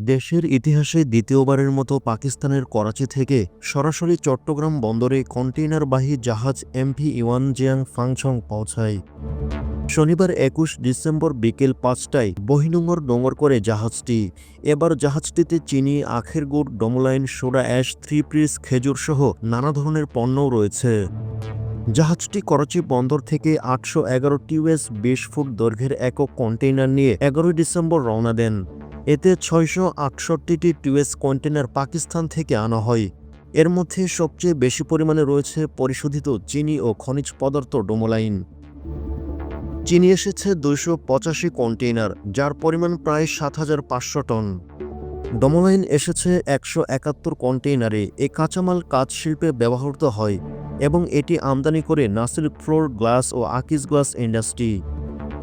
দেশের ইতিহাসে দ্বিতীয়বারের মতো পাকিস্তানের করাচি থেকে সরাসরি চট্টগ্রাম বন্দরে কন্টেইনারবাহী জাহাজ এমভি ইওয়ানজিয়াং ফাংচং পৌঁছায়। শনিবার ২১ ডিসেম্বর বিকেল ৫টায় বহিনোঙর নোঙর করে জাহাজটি। এবার জাহাজটিতে চিনি, আখের গুড়, ডমোলাইন, সোডা অ্যাশ, থ্রি পিস, খেজুরসহ নানা ধরনের পণ্যও রয়েছে। জাহাজটি করাচি বন্দর থেকে ৮১১ টিউএস ২০ ফুট দৈর্ঘ্যের একক কন্টেইনার নিয়ে ১১ ডিসেম্বর রওনা দেন। এতে ৬৬৮টি টিউএস কন্টেইনার পাকিস্তান থেকে আনা হয়। এর মধ্যে সবচেয়ে বেশি পরিমাণে রয়েছে পরিশোধিত চিনি ও খনিজ পদার্থ ডোমোলাইন। চিনি এসেছে ২৮৫ কন্টেইনার, যার পরিমাণ প্রায় ৭৫০০ টন। ডোমোলাইন এসেছে ১৭১ কন্টেইনারে। এ কাঁচামাল কাঁচ শিল্পে ব্যবহৃত হয় এবং এটি আমদানি করে নাসির ফ্লোর গ্লাস ও আকিজ গ্লাস ইন্ডাস্ট্রি।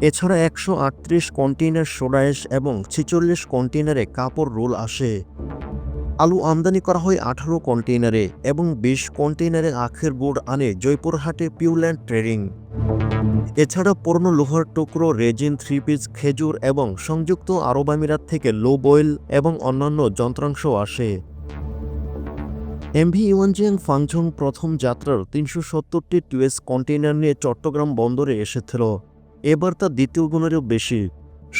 এছাড়া ১৩৮ কন্টেইনার সোডা অ্যাশ এবং ৪৬ কন্টেইনারে কাপড় রোল আসে। আলু আমদানি করা হয় ১৮ কন্টেইনারে এবং ২০ কন্টেইনারে আখের গুড় আনে জয়পুরহাটে পিউরল্যান্ড ট্রেডিং। এছাড়া পুরনো লোহার টুকরো, রেজিন, থ্রি পিস, খেজুর এবং সংযুক্ত আরব আমিরাত থেকে লো বয়েল এবং অন্যান্য যন্ত্রাংশও আসে। এমভি ইওয়ানজিয়াং ফাংচং প্রথম যাত্রার ৩৭০টি টিউএস কন্টেইনার নিয়ে চট্টগ্রাম বন্দরে এসেছিল। এবার তা দ্বিতীয় গুণেরও বেশি।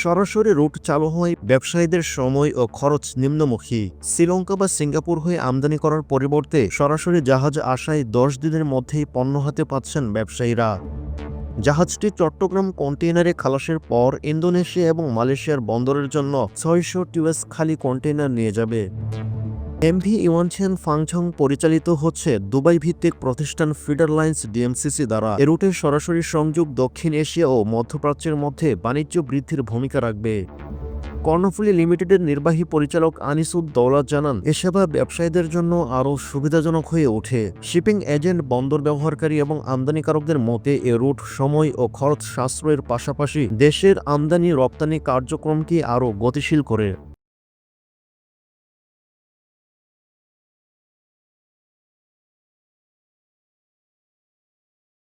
সরাসরি রুট চালু হওয়ায় ব্যবসায়ীদের সময় ও খরচ নিম্নমুখী। শ্রীলঙ্কা বা সিঙ্গাপুর হয়ে আমদানি করার পরিবর্তে সরাসরি জাহাজ আসায় ১০ দিনের মধ্যেই পণ্য হাতে পাচ্ছেন ব্যবসায়ীরা। জাহাজটি চট্টগ্রাম কন্টেইনারে খালাসের পর ইন্দোনেশিয়া এবং মালয়েশিয়ার বন্দরের জন্য ৬০০ টিউএস খালি কন্টেইনার নিয়ে যাবে। এমভি ইওয়ানজিয়াং ফাংচং পরিচালিত হচ্ছে দুবাই ভিত্তিক প্রতিষ্ঠান ফিডার লাইন্স ডিএমসিসি দ্বারা। এ রুটের সরাসরি সংযোগ দক্ষিণ এশিয়া ও মধ্যপ্রাচ্যের মধ্যে বাণিজ্য বৃদ্ধির ভূমিকা রাখবে। কর্ণফুলী লিমিটেডের নির্বাহী পরিচালক আনিসুদ দৌলত জানান, এ সেবা ব্যবসায়ীদের জন্য আরও সুবিধাজনক হয়ে ওঠে। শিপিং এজেন্ট, বন্দর ব্যবহারকারী এবং আমদানিকারকদের মতে এ রুট সময় ও খরচ সাশ্রয়ের পাশাপাশি দেশের আমদানি রপ্তানি কার্যক্রমকে আরও গতিশীল করে।